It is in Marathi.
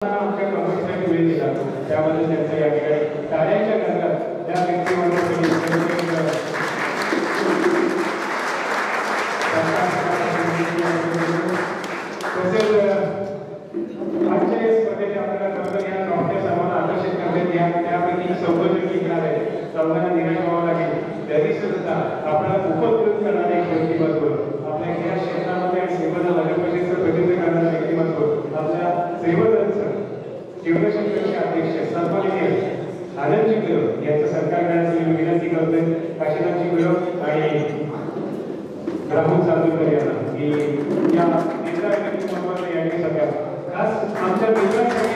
आमच्या प्रमुखांनी वेळ दिला त्याबद्दल त्यांचं या ठिकाणी टाळ्यांच्या गजरात त्या व्यक्तिमत्वासाठी तसेच आजच्या स्पर्धेच्या आपल्याला खरं या ट्रॉफ्या सर्वांना आकर्षित करतात त्यापैकी संबोधन घेणार आहे सर्वांना निर्णय घ्यावा लागेल तरी सुद्धा आपल्याला उपकृत करणारे एक व्यक्तिमत्व आपल्या या क्षेत्रामध्ये सेवेला लगेच प्रतिनिधित्व करणारे व्यक्तिमत्व आपल्या सेवेचं शिवशंकरचे अध्यक्ष सन्माननीय आनंदजी गुरव यांचं सत्कार करण्याची मी विनंती करतोय काशीनाथजी गुरव आणि राहुल चांदोरकर यांना की या नेत्रा व्यक्तिमत्वाला यांनी सगळ्या खास आमच्या मित्रांसाठी